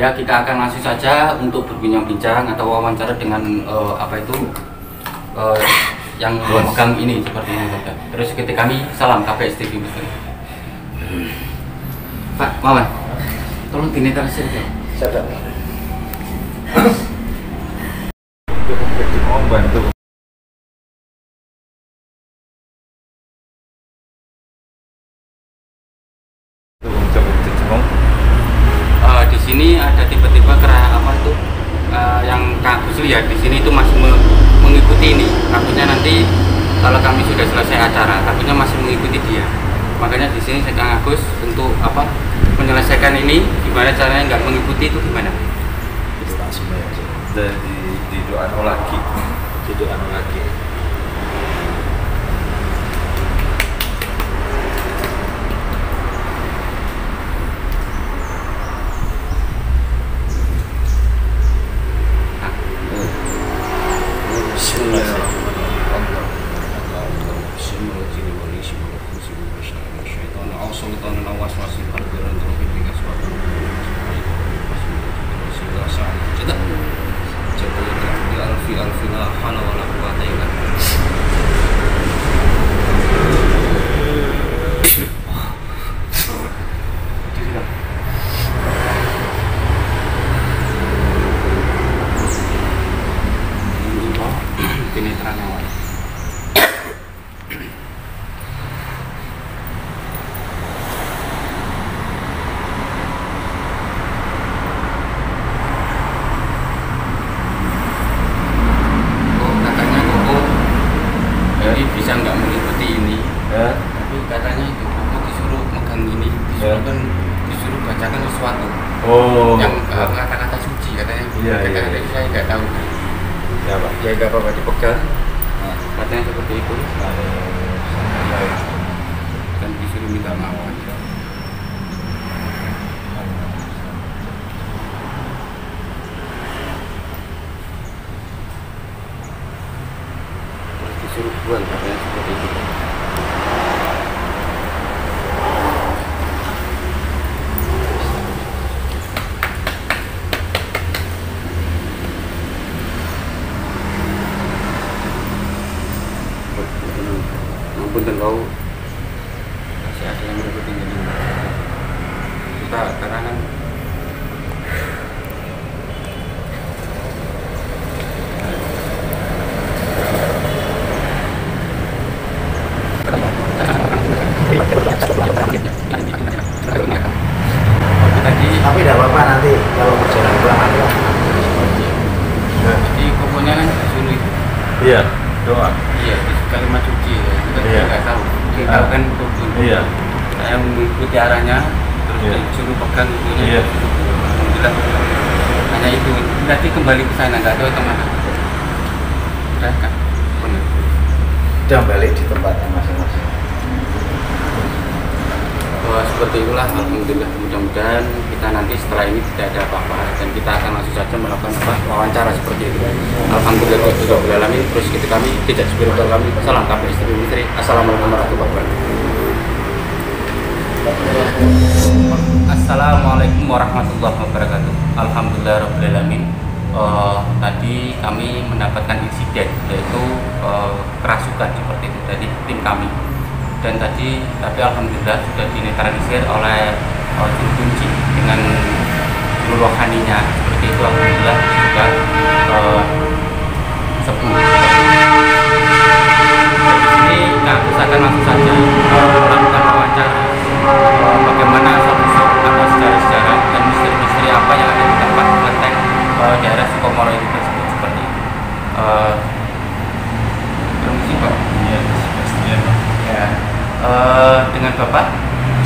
Ya, kita akan langsung saja untuk berbincang-bincang atau wawancara dengan yang memegang ini seperti ini saja. Terus ketika kami salam KPS TV Misteri. Pak Mawan, tolong dinetralisir ya. Sadar. Mau bantu. Di sini ada tiba-tiba yang Kak Gus lihat di sini itu masih mengikuti ini. Takutnya nanti kalau kami sudah selesai acara, takutnya masih mengikuti dia. Makanya di sini saya Kang Agus untuk menyelesaikan ini, gimana caranya nggak mengikuti itu gimana? Di doa lagi. Di doa lagi. Bisa nggak mengikuti ini, tapi katanya itu disuruh megang ini, disuruh bacakan sesuatu yang kata-kata suci katanya. Kata-kata saya nggak tahu. Ya Pak. Ya nggak apa-apa dipegang. Katanya seperti itu. Dan disuruh minta maaf. Disuruh buang katanya seperti itu. Punten kau masih ada yang mengikuti ini. Kita karena kan Tapi tidak apa-apa nanti kalau berjalan pulang ada. Jadi pokoknya kan disuruh itu. Iya, doa. Iya, di kalimat suci ya. Kita nggak tahu. Kita tahu kan betul. Iya. Saya mengikuti arahnya, terus disuruh pegang itunya. Iya. Alhamdulillah. Hanya itu. Nanti kembali ke sana, nggak tahu kemana. Udah kan? Benar. Udah balik di tempatnya masing-masing. Seperti itulah, alhamdulillah. Mudah-mudahan kita nanti setelah ini tidak ada apa-apa dan kita akan langsung saja melakukan wawancara seperti itu. Alhamdulillah sudah beralami. Terus kami tidak spiritual kami. Salam KPS TV Misteri. Assalamualaikum warahmatullahi wabarakatuh. Assalamualaikum warahmatullahi wabarakatuh. Alhamdulillah rabbil alamin. Tadi kami mendapatkan insiden yaitu kerasukan seperti itu dari tim kami. Dan tapi alhamdulillah sudah dinetralisir oleh juru kunci dengan juru rohaninya seperti itu. Alhamdulillah sudah sembuh. Di sini aku akan langsung saja melakukan wawancara bagaimana asal-usul atau sejarah-sejarah dan misteri-misteri apa yang ada di tempat kelenteng daerah Sukomoro itu tersebut seperti itu. Permisi Pak. Iya, Sebastian. Ya. Dengan Bapak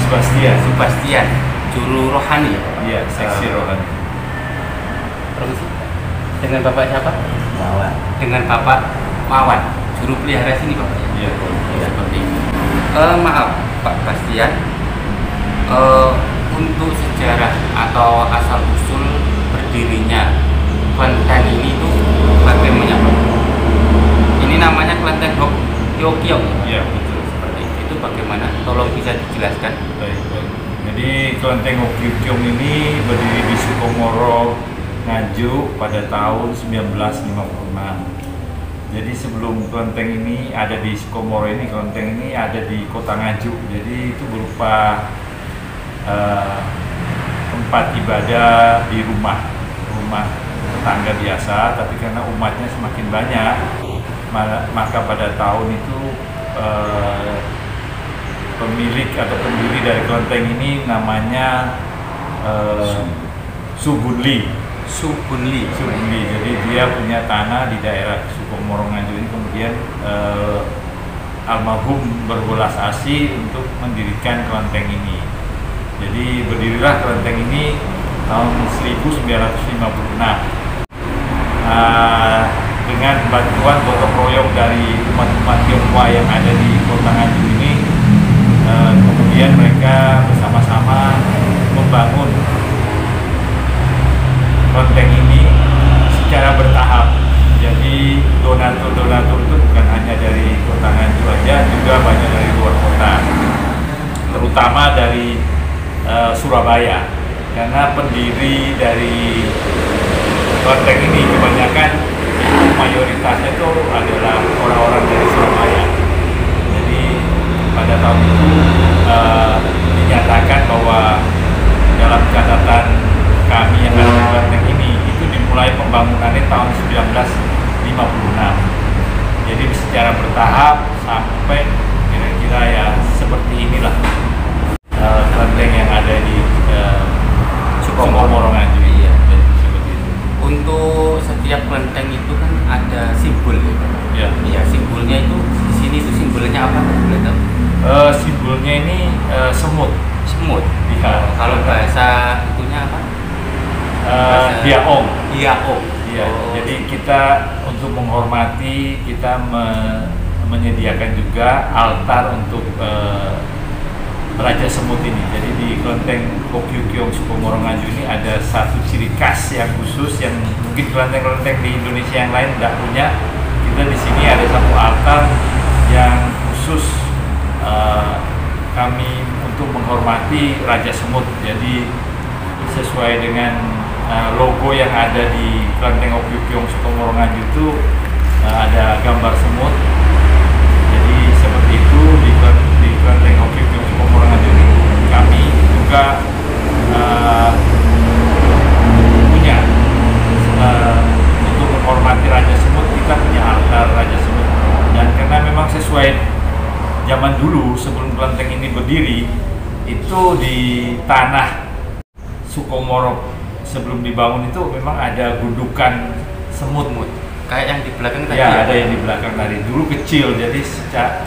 Sebastian, juru rohani. Iya, seksi rohani. Permisi. Dengan Bapak siapa? Mawan. Dengan Bapak Mawan, juru pelihara sini Bapak. Iya, Ya, seperti ini. Maaf Pak Bastian, untuk sejarah atau asal usul berdirinya kelenteng ini itu bagaimana Pak? Ini namanya kelenteng Hokkyo-kyong. Iya, betul. Seperti itu bagaimana? Tolong bisa dijelaskan. Baik, baik. Jadi kelenteng Hokkyo-kyong ini berdiri di Sukomoro, Nganjuk pada tahun 1956. Jadi sebelum kelenteng ini ada di Sukomoro ini, kelenteng ini ada di kota Nganjuk. Jadi itu berupa tempat ibadah di rumah tetangga biasa, tapi karena umatnya semakin banyak, maka pada tahun itu pemilik atau pendiri dari kelenteng ini namanya Subunli. Jadi dia punya tanah di daerah Sukomoro Nganjuk ini, kemudian almarhum berbelas asih untuk mendirikan kelenteng ini. Jadi berdirilah kelenteng ini tahun 1956 dengan bantuan gotong royong dari umat-umat Tionghoa yang ada di kota Nganjuk ini. Kemudian mereka bersama-sama membangun kelenteng ini secara bertahap. Jadi donatur itu bukan hanya dari kota Nganjuk aja, juga banyak dari luar kota, terutama dari Surabaya, karena pendiri dari kelenteng ini kebanyakan itu mayoritasnya itu adalah orang-orang dari Surabaya. Jadi pada tahun itu dinyatakan bahwa dalam catatan kami yang ada di kelenteng ini itu dimulai pembangunannya tahun 1956. Jadi secara bertahap sampai kira-kira ya seperti inilah kelenteng yang ada di Sukomoro Nganjuk. Iya, seperti itu. Untuk setiap kelenteng itu kan ada simbol ya. Ya. Iya, simbolnya itu di sini itu simbolnya apa? Boleh tahu? Simbolnya ini semut. Semut. Iya. Kalau bahasa itunya apa? Diaong. Diaong. Iya. Jadi kita untuk menghormati, kita menyediakan juga altar untuk Raja Semut ini. Jadi di kelenteng Hokkyo-kyong Sukomoro Nganjuk ini ada satu ciri khas yang khusus yang mungkin kelenteng-kelenteng di Indonesia yang lain tidak punya. Kita di sini ada satu altar yang khusus kami untuk menghormati Raja Semut. Jadi sesuai dengan logo yang ada di kelenteng Hokkyo-kyong Sukomoro Nganjuk itu ada gambar semut. Jadi seperti itu di kelenteng Hokkyo-kyong Sukomoro Nganjuk ini kami juga punya untuk menghormati Raja Semut, kita punya altar Raja Semut. Dan karena memang sesuai zaman dulu sebelum kelenteng ini berdiri, itu di tanah Sukomoro sebelum dibangun itu memang ada gundukan semut. Kayak yang di belakang tadi. Ya, ada yang di belakang tadi. Dulu kecil, jadi sejak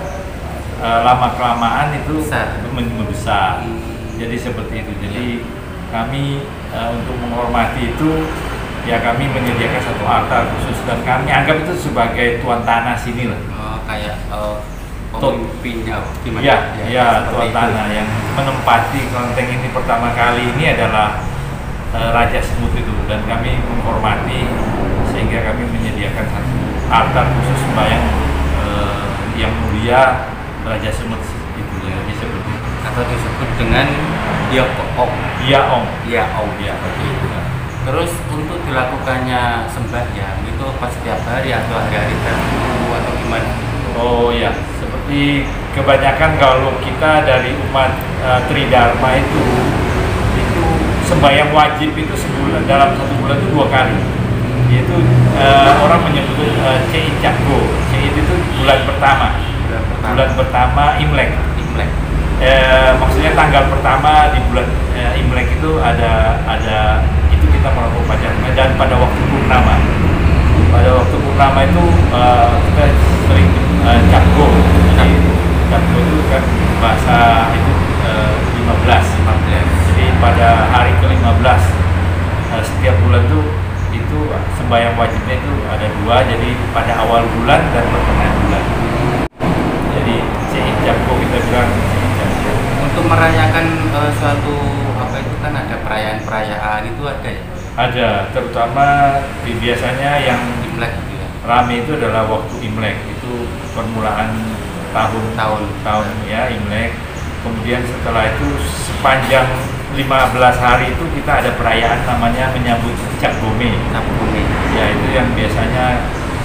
lama kelamaan itu membesar. Jadi seperti itu. Jadi kami untuk menghormati itu, ya kami menyediakan satu altar khusus dan kami anggap itu sebagai tuan tanah sini lah. Kayak pemimpinnya gimana? Ya, tuan tanah yang menempati kelenteng ini pertama kali ini adalah Raja Semut itu, dan kami menghormati sehingga kami menyediakan satu altar khusus sembahyang yang mulia Raja Semut itu. Jadi seperti itu. Atau disebut dengan Diaong. Seperti itu. Terus untuk dilakukannya sembahyang itu pas setiap hari atau hari-hari tertentu atau gimana? Oh ya, seperti kebanyakan kalau kita dari umat Tridharma itu sembahyang wajib itu sebulan, dalam satu bulan itu 2 kali. Yaitu orang menyebut Cei Cakgo. Cei itu bulan pertama. Bulan pertama Imlek. Maksudnya tanggal pertama di bulan Imlek itu ada itu kita melakukan upacara, dan pada waktu purnama. Pada waktu purnama itu kita sering Cakgo. Jadi Cakgo itu kan bahasa itu 15. Jadi pada hari ke-15 setiap bulan itu sembahyang wajibnya itu ada 2, jadi pada awal bulan dan pertengahan bulan. Jadi Cei Cakgo kita bilang. Untuk merayakan suatu perayaan itu ada ya? Ada, terutama biasanya yang Imlek gitu ya? rame itu adalah waktu Imlek, itu permulaan tahun ya Imlek. Kemudian setelah itu sepanjang 15 hari itu kita ada perayaan namanya menyambut Cap Gome. Ya itu yang biasanya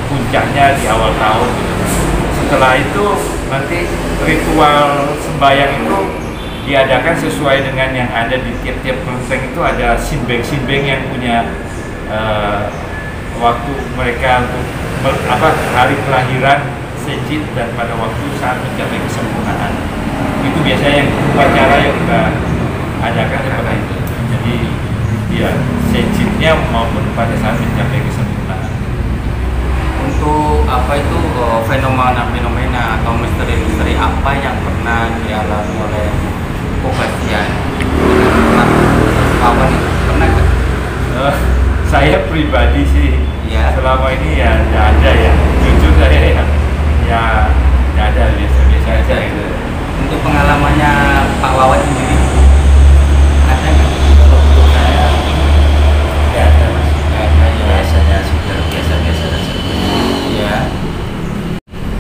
puncaknya di awal tahun gitu. Setelah itu nanti ritual sembahyang itu diadakan sesuai dengan yang ada di tiap-tiap kelenteng. Itu ada simbeng-simbeng yang punya waktu mereka untuk hari kelahiran, sejid, dan pada waktu saat mencapai kesempurnaan. Itu biasanya yang upacara yang kita adakan seperti itu. Jadi ya sejidnya maupun pada saat mencapai kesempurnaan. Untuk apa itu fenomena atau misteri-misteri apa yang pernah dialami oleh Kobastian? Apa nih? Pernah nggak? Saya pribadi sih ya, selama ini ya nggak ada ya. Jujur saya ya nggak ada, biasa-biasa aja gitu. Untuk pengalamannya Pak Wawan sendiri ada nggak? Kalau untuk saya nggak ada mas. Nggak ada ya. Biasanya sudah biasa-biasa saja. Iya.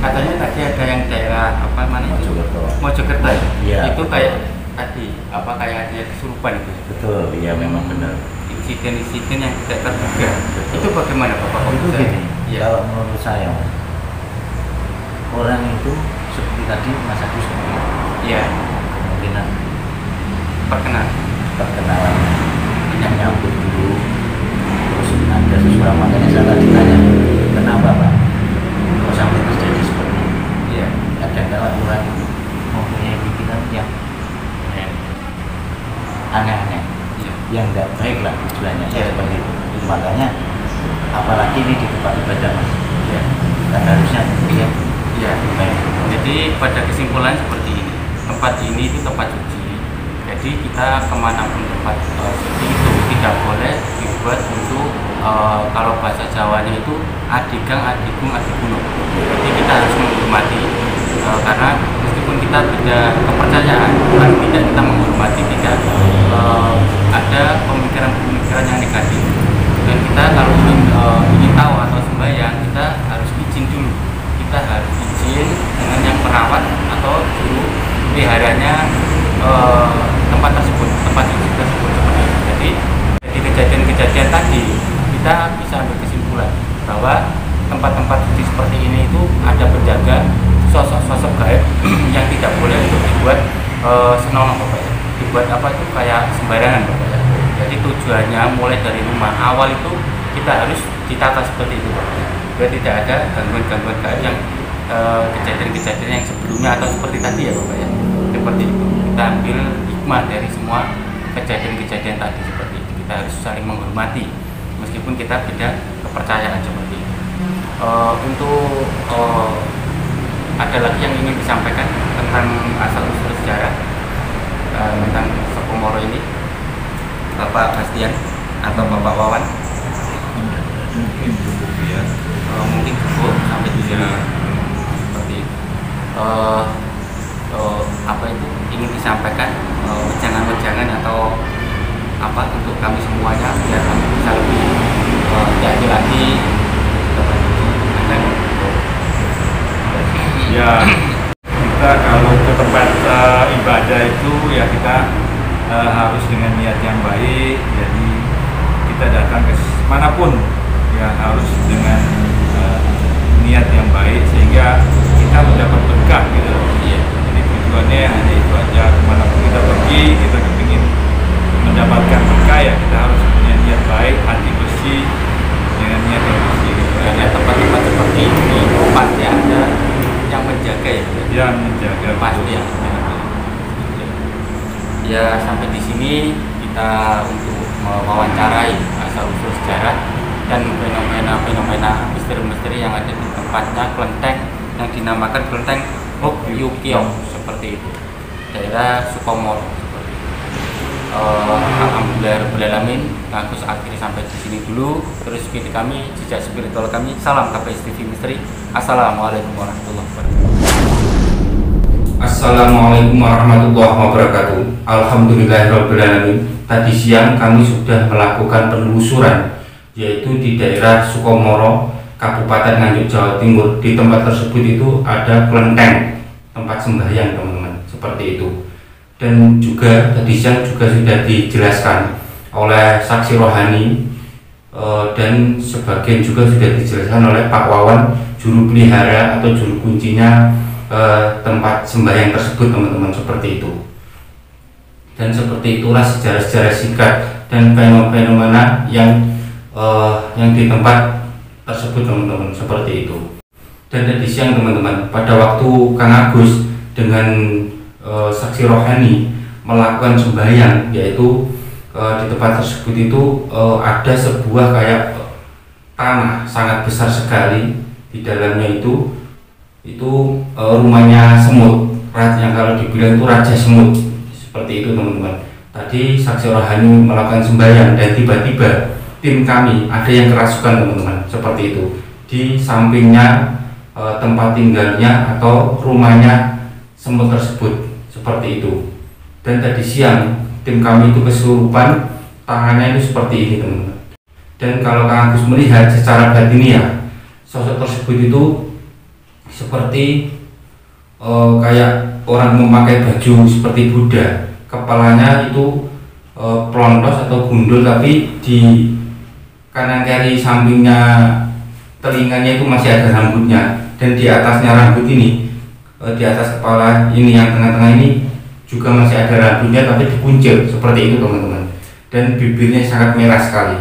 Katanya tadi ada yang daerah apa mana itu? Mojokerto. Iya. Itu kayak tadi kayak ada kesurupan itu. Betul, iya memang benar. Insiden-insiden yang tidak terduga. Betul. Itu bagaimana Bapak? Itu gini, ya. kalau menurut saya orang itu seperti tadi Mas Agus bilang, Iya. kemungkinan perkenalan menyambut dulu, terus ada sesuatu. Makanya saya tadi tanya, kenapa Pak kok sampai terjadi seperti ini? Iya. Kadang-kadang orang mempunyai pikiran yang aneh-aneh, Iya. yang tidak baik lah tujuannya, Iya. seperti itu. Makanya apalagi ini di tempat ibadah Mas, Iya. kan harusnya dia Iya. baik. Jadi pada kesimpulan seperti ini, tempat ini itu tempat suci. Jadi kita kemanapun tempat suci itu tidak boleh dibuat untuk kalau bahasa Jawanya itu adigang, adigung, adigunung. Jadi kita harus menghormati karena meskipun kita beda kepercayaan, paling tidak kita menghormati, tidak ada pemikiran-pemikiran yang negatif. Dan kita kalau ingin tahu atau sembahyang, kita harus izin dulu. Kita harus izin dengan yang perawat atau juru peliharanya tempat tersebut, tempat suci tersebut seperti itu. Jadi dari kejadian-kejadian tadi kita bisa ambil kesimpulan bahwa tempat-tempat suci seperti ini itu ada penjaga, sosok-sosok gaib yang tidak boleh untuk dibuat senonoh Bapak ya. Dibuat apa itu kayak sembarangan Bapak ya. Jadi tujuannya mulai dari rumah awal itu kita harus ditata seperti itu Bapak ya. Biar tidak ada gangguan-gangguan gaib yang kejadian-kejadian yang sebelumnya atau seperti tadi ya Bapak ya. Seperti itu. Kita ambil hikmah dari semua kejadian-kejadian tadi seperti itu. Kita harus saling menghormati meskipun kita beda kepercayaan seperti itu. Untuk ada lagi yang ingin disampaikan tentang asal usul sejarah tentang Sepuh Moro ini, Bapak Bastian atau Bapak Wawan? Mungkin cukup ya. Mungkin cukup sampai di sini seperti itu. Apa itu ingin disampaikan wejangan-wejangan atau apa untuk kami semuanya biar kami bisa lebih hati-hati. Ya, kita kalau ke tempat ibadah itu ya kita harus dengan niat yang baik. Jadi kita datang ke manapun ya harus dengan niat yang baik sehingga kita mendapat berkah gitu. Iya. Jadi tujuannya hanya itu aja. Kemanapun kita pergi, kita ingin mendapatkan berkah ya kita harus punya niat baik, hati bersih dengan niat yang bersih. Gitu. Karena tempat-tempat seperti ini pasti ada yang menjaga ya. Yang menjaga pasti ya. Ya sampai di sini kita untuk mewawancarai asal usul sejarah dan fenomena misteri-misteri yang ada di tempatnya kelenteng yang dinamakan kelenteng Hokyukyong seperti itu, daerah Sukomoro seperti itu. Alhamdulillahirobbilalamin, aku akhiri sampai di sini dulu. Terus video kami, jejak spiritual kami. Salam KPS TV Misteri. Assalamualaikum warahmatullahi wabarakatuh. Assalamualaikum warahmatullahi wabarakatuh. Alhamdulillahirobbilalamin. tadi siang kami sudah melakukan penelusuran, yaitu di daerah Sukomoro, Kabupaten Nganjuk, Jawa Timur. Di tempat tersebut itu ada kelenteng, tempat sembahyang teman-teman, seperti itu. Dan juga tadi siang juga sudah dijelaskan oleh saksi rohani, dan sebagian juga sudah dijelaskan oleh Pak Wawan, juru pelihara atau juru kuncinya tempat sembahyang tersebut teman-teman, seperti itu. Dan seperti itulah sejarah-sejarah singkat dan fenomena yang di tempat tersebut teman-teman, seperti itu. Dan tadi siang teman-teman, pada waktu Kang Agus dengan saksi rohani melakukan sembahyang, yaitu di tempat tersebut itu ada sebuah kayak tanah sangat besar sekali. Di dalamnya itu rumahnya semut, yang kalau dibilang itu raja semut, seperti itu teman-teman. Tadi saksi rohani melakukan sembahyang dan tiba-tiba tim kami ada yang kerasukan teman-teman, seperti itu. Di sampingnya tempat tinggalnya atau rumahnya semut tersebut, seperti itu. Dan tadi siang tim kami itu kesurupan, tangannya itu seperti ini teman-teman. Dan kalau Kang Agus melihat secara batiniah, sosok tersebut itu seperti kayak orang memakai baju seperti Buddha. Kepalanya itu pelontos atau gundul, tapi di kanan kiri sampingnya telinganya itu masih ada rambutnya, dan di atasnya rambut ini, di atas kepala ini yang tengah-tengah ini juga masih ada rambutnya tapi dikuncir, seperti itu teman-teman. Dan bibirnya sangat merah sekali.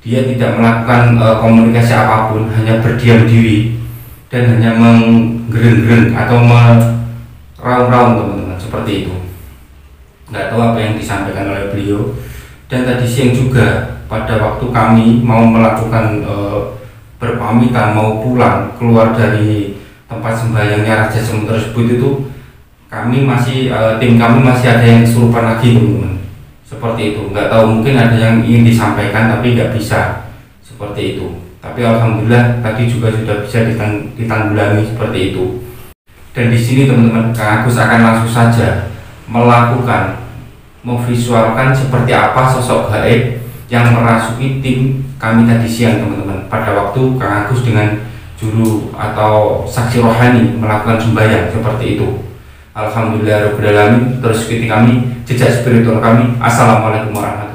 Dia tidak melakukan komunikasi apapun, hanya berdiam diri dan hanya menggereng-gereng atau meraung-raung teman-teman, seperti itu. Nggak tahu apa yang disampaikan oleh beliau. Dan tadi siang juga pada waktu kami mau melakukan berpamitan mau pulang keluar dari tempat sembahyangnya raja semut tersebut itu, kami masih tim kami masih ada yang kesurupan lagi teman-teman, seperti itu. Nggak tahu, mungkin ada yang ingin disampaikan tapi nggak bisa, seperti itu. Tapi alhamdulillah tadi juga sudah bisa ditanggulangi, seperti itu. Dan di sini teman-teman, Kang Agus akan langsung saja memvisualkan seperti apa sosok gaib yang merasuki tim kami tadi siang teman-teman, pada waktu Kang Agus dengan juru atau saksi rohani melakukan sembahyang, seperti itu. Alhamdulillahirobbilalamin. Terus ikuti kami, jejak spiritual kami. Assalamualaikum warahmatullahi wabarakatuh.